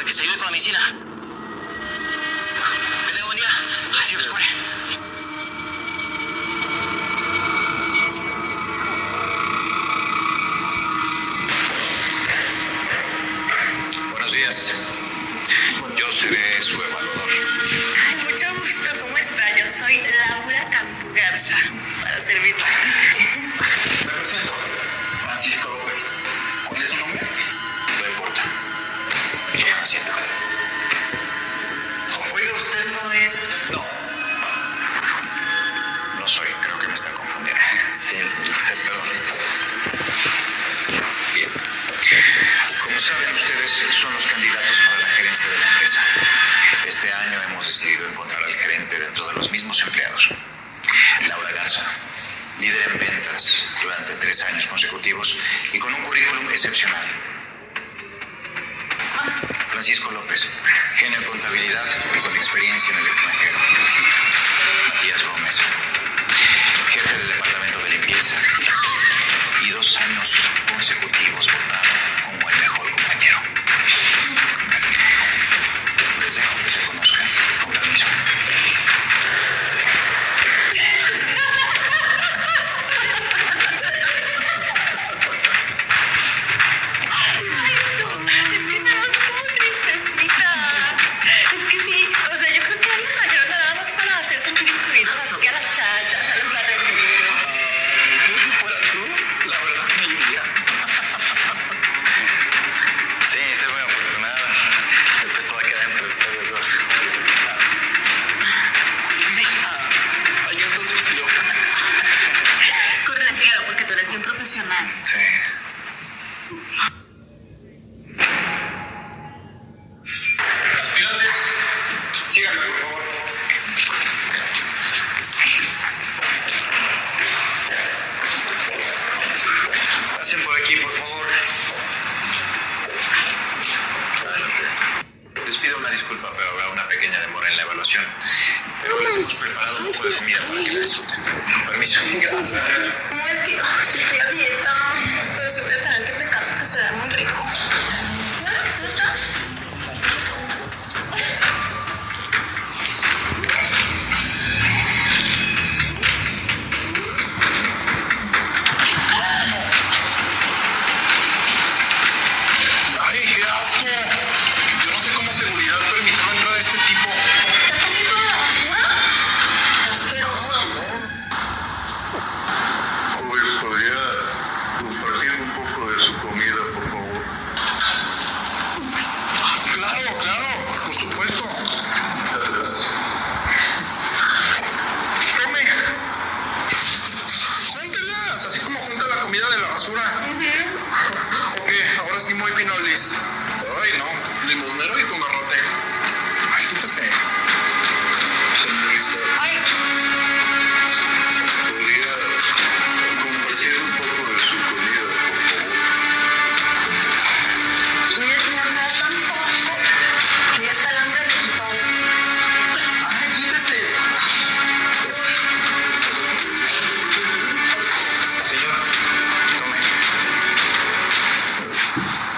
Desayune con la medicina. Que tenga buen día. Así os corre. Buenos días. Yo seré su evaluador. Ay, mucho gusto. ¿Cómo está? Yo soy Laura Cantú Garza, para servirla. Me presento. Francisco López. ¿Cuál es su nombre? No importa. Tome asiento. Oiga, usted no es... No. No soy. Creo que me está confundiendo. Sí, lo sé, pero... Bien. Como saben ustedes, son los candidatos para la gerencia de la empresa. Este año hemos decidido encontrar al gerente dentro de los mismos empleados. Laura Garza, líder en ventas durante 3 años consecutivos y con un currículum excepcional. Francisco López, genio en contabilidad y con experiencia en el extranjero. Matías Gómez, jefe del departamento de limpieza y 2 años consecutivos votado como el mejor compañero. Les dejo que se conozcan. Con permiso. Es que me das como tristecita. Es que sí, o sea, yo creo que alguien mayor nada más para hacer sentir incluidos, así que a las chachas, a los barrenderos. Yo si fuera tú, la verdad me iría. Sí, soy muy afortunada. El puesto va a quedar entre ustedes dos. Ya está sucio. Correcto, porque tú eres bien profesional. Sí. Aspirantes, síganme, por favor. Pasen por aquí, por favor. Les pido una disculpa, pero habrá una pequeña demora en la evaluación. Pero les hemos preparado un poco de comida para que la disfruten. Con permiso. Gracias. No, es que estoy a dieta, ¿no? Pero sí voy a tener que pecar porque se ve muy rico. ¿No está? ¡Ay, qué asco! Yo no sé cómo seguridad permitió la entrada de este tipo. ¿Está comiendo la basura? Asqueroso. Joven, ¿podría compartir un poco de su comida, por favor? Claro, claro, por supuesto. Tome. Júntelas, así como junta la comida de la basura. Ok, ahora sí muy finolis. Ay, no, limosnero y con garrote. Ay, quítese. Señorita, Ay, ¿podría compartir un poco de su comida, por favor? mire, señor, me da tanto asco que ya está el hambre me quitó. Ay, quítese. Señor, tome.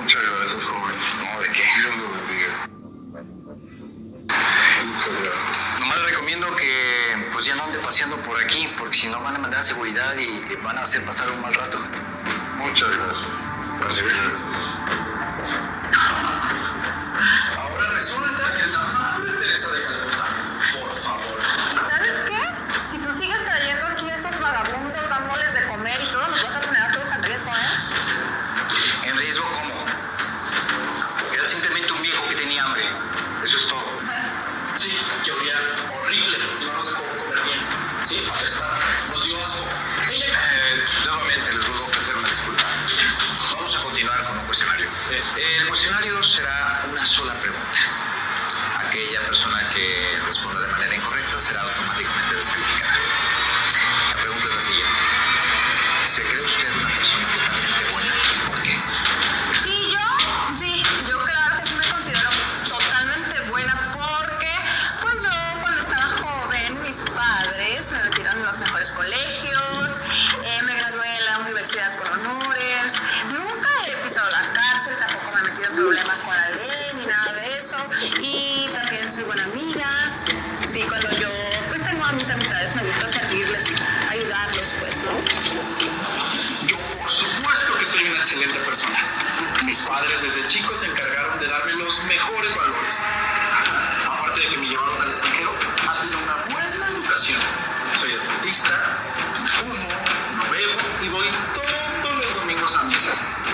Muchas gracias, joven. No, ¿de qué? Dios lo bendiga. Muchas gracias. Nomás le recomiendo que pues ya no ande paseando por aquí, porque si no van a mandar a seguridad y van a hacer pasar un mal rato. Muchas gracias. Gracias. Ahora resulta que la madre Teresa de Calcuta. Por favor. ¿Sabes qué? Si tú sigues trayendo aquí a esos vagabundos dándoles de comer y todo, nos vas a poner a todos en riesgo, ¿eh? ¿En riesgo cómo? Era simplemente un viejo que tenía hambre. Eso es todo. Sí, que olía horrible. No sé cómo comer bien. Sí, apestar. Nos dio asco. Nuevamente les vuelvo a ofrecer una disculpa. Vamos a continuar con un cuestionario. El cuestionario será una sola pregunta. Aquella persona que responda de manera incorrecta será automáticamente descalificada. La pregunta es la siguiente. ¿Se cree usted una persona totalmente buena y por qué? Sí, yo claro que sí me considero totalmente buena porque, pues yo cuando estaba joven, mis padres me metieron en los mejores colegios, me gradué de la universidad con honores, nunca he pisado la cárcel, tampoco me he metido en problemas con la ley ni nada de eso. Y también soy buena amiga. Sí, cuando yo pues tengo a mis amistades me gusta servirles, ayudarlos, pues, ¿no? Yo, por supuesto que soy una excelente persona. Mis padres desde chicos se encargaron de darme los mejores valores. Aparte de que me llevaron al extranjero a tener una buena educación. Soy adventista, fumo, no bebo y voy todos los domingos a misa,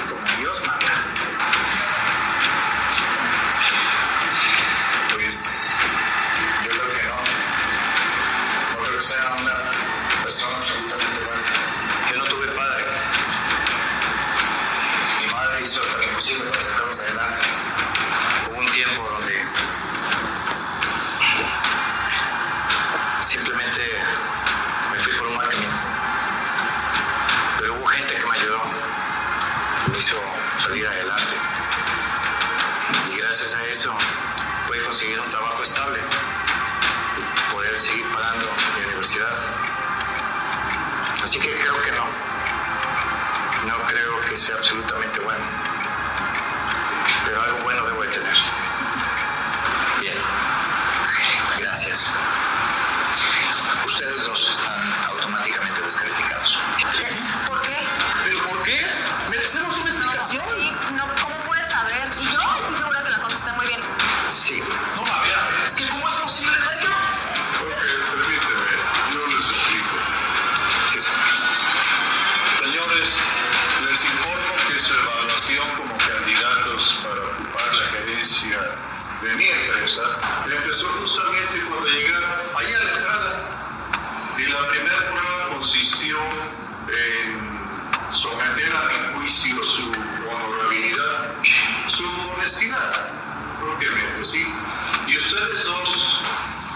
como Dios manda. Pues yo creo que no. No creo que sea una persona absolutamente buena. Yo no tuve padre. Mi madre hizo hasta lo imposible para sacarnos adelante. Hubo un tiempo donde simplemente me fui por un mal camino. Pero hubo gente que me ayudó, me hizo salir adelante. Y gracias a eso pude conseguir un trabajo estable y poder seguir pagando mi universidad. Así que creo que no. No creo que sea absolutamente bueno. Pero algo bueno debo de tener. Bien. Gracias. Ustedes dos están automáticamente descalificados. ¿Por qué? ¿Pero por qué? ¿Merecemos una explicación? Sí, no, ¿cómo puedes saber? Y yo estoy segura que la contesté muy bien. Sí. No, a ver, es que ¿cómo es posible esto? Ok, permíteme, yo les explico. Sí, señor. Señores, les informo que su evaluación como candidatos para ocupar la gerencia de mi empresa empezó justamente cuando llegaron ahí a la entrada. Y la primera prueba consistió en someter a mi juicio su honorabilidad, su honestidad, propiamente, ¿sí? Y ustedes dos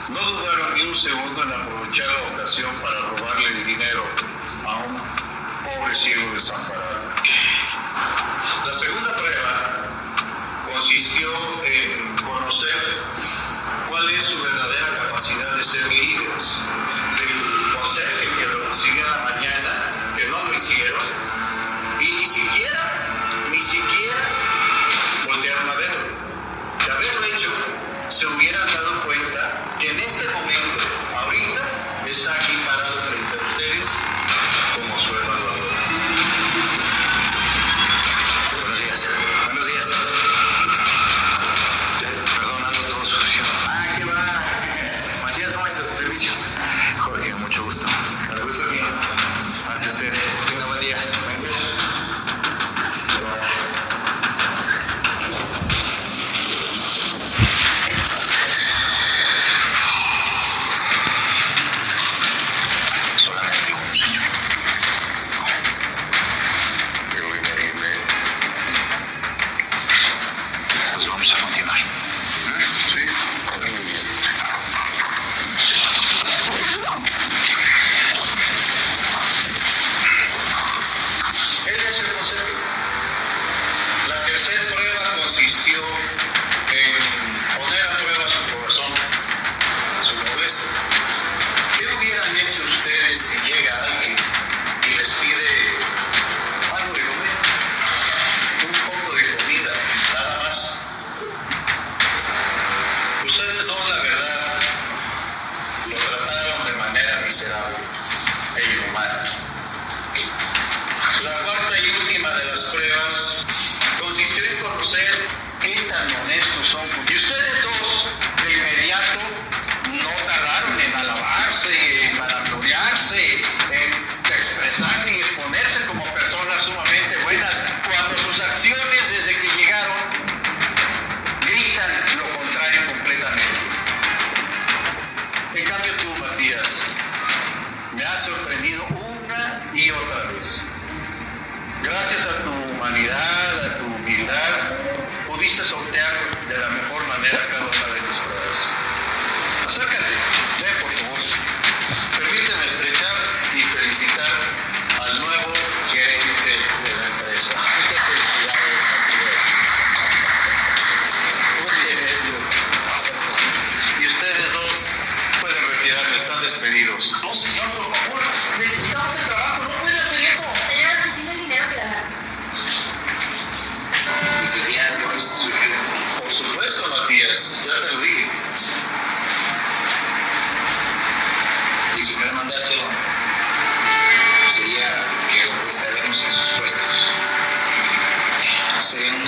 no dudaron ni un segundo en aprovechar la ocasión para robarle el dinero a un pobre ciego desamparado. La segunda prueba consistió en conocer cuál es su verdadera capacidad de ser líderes. El conserje que lo consiguió en la mañana, que no lo hicieron, y ni siquiera voltearon a verlo. De haberlo hecho, se hubieran dado cuenta que en este momento, ahorita, está aquí parado frente a ustedes como su evaluador. Buenos días. Buenos días. Perdón, ando todo sucio. Ah, ¿qué va? Matías, ¿cómo está su servicio? Jorge, mucho gusto. El gusto es mío. Hacia usted. Tenga buen día. sería un